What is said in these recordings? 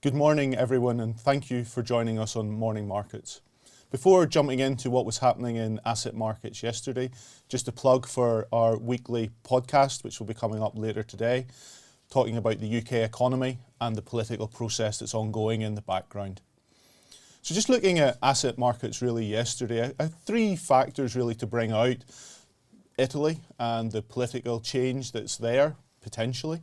Good morning, everyone, and thank you for joining us on Morning Markets. Before jumping into what was happening in asset markets yesterday, just a plug for our weekly podcast, which will be coming up later today, talking about the UK economy and the political process that's ongoing in the background. So just looking at asset markets really yesterday, three factors really to bring out: Italy and the political change that's there, potentially.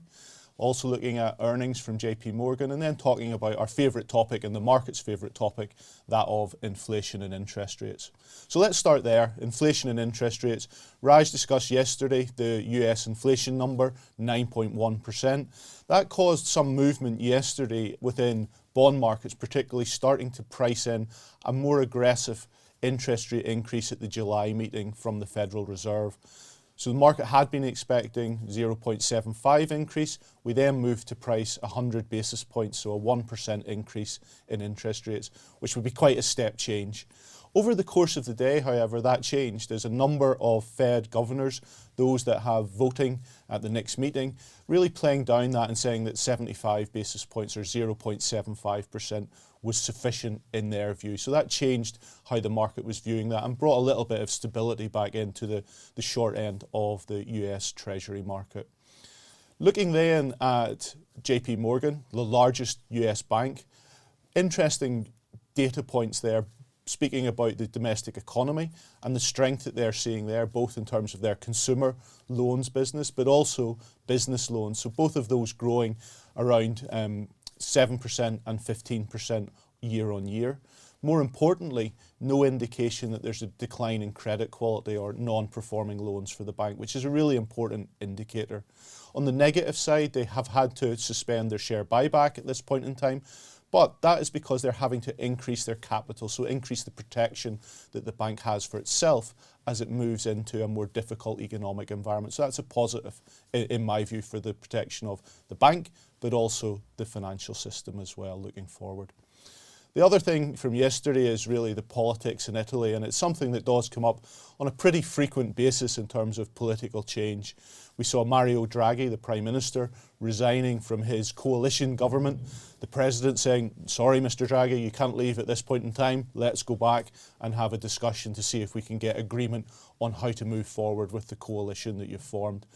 Also looking at earnings from JP Morgan, and then talking about our favourite topic and the market's favourite topic, that of inflation and interest rates. So let's start there. Inflation and interest rates. Raj discussed yesterday the US inflation number, 9.1%. That caused some movement yesterday within bond markets, particularly starting to price in a more aggressive interest rate increase at the July meeting from the Federal Reserve. So the market had been expecting 0.75 increase. We then moved to price 100 basis points, so a 1% increase in interest rates, which would be quite a step change. Over the course of the day, however, that changed. There's a number of Fed governors, those that have voting at the next meeting, really playing down that and saying that 75 basis points or 0.75% was sufficient in their view. So that changed how the market was viewing that and brought a little bit of stability back into the short end of the US Treasury market. Looking then at JP Morgan, the largest US bank, interesting data points there, speaking about the domestic economy and the strength that they're seeing there, both in terms of their consumer loans business, but also business loans. So both of those growing around 7% and 15% year on year. More importantly, no indication that there's a decline in credit quality or non-performing loans for the bank, which is a really important indicator. On the negative side, they have had to suspend their share buyback at this point in time, but that is because they're having to increase their capital, so increase the protection that the bank has for itself as it moves into a more difficult economic environment. So that's a positive, in my view, for the protection of the bank, but also the financial system as well, looking forward. The other thing from yesterday is really the politics in Italy, and it's something that does come up on a pretty frequent basis in terms of political change. We saw Mario Draghi, the Prime Minister, resigning from his coalition government. The President saying, sorry, Mr. Draghi, you can't leave at this point in time. Let's go back and have a discussion to see if we can get agreement on how to move forward with the coalition that you've formed.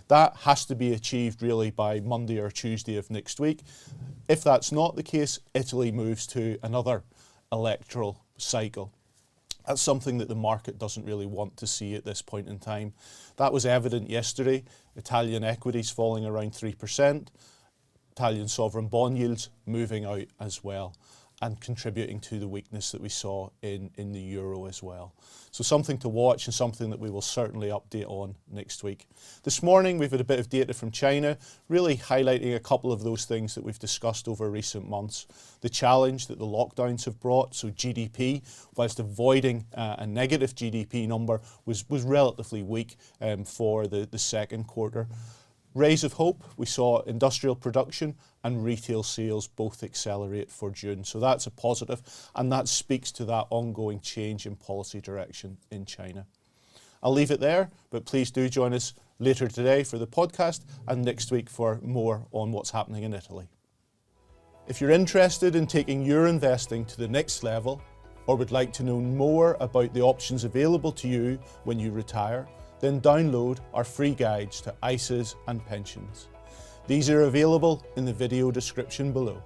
That has to be achieved really by Monday or Tuesday of next week. If that's not the case, Italy moves to another electoral cycle. That's something that the market doesn't really want to see at this point in time. That was evident yesterday. Italian equities falling around 3%, Italian sovereign bond yields moving out as well, and contributing to the weakness that we saw in the euro as well. So something to watch and something that we will certainly update on next week. This morning we've had a bit of data from China, really highlighting a couple of those things that we've discussed over recent months. The challenge that the lockdowns have brought, so GDP, whilst avoiding a negative GDP number, was relatively weak for the second quarter. Rays of hope, we saw industrial production and retail sales both accelerate for June. So that's a positive, and that speaks to that ongoing change in policy direction in China. I'll leave it there, but please do join us later today for the podcast and next week for more on what's happening in Italy. If you're interested in taking your investing to the next level, or would like to know more about the options available to you when you retire, then download our free guides to ISAs and pensions. These are available in the video description below.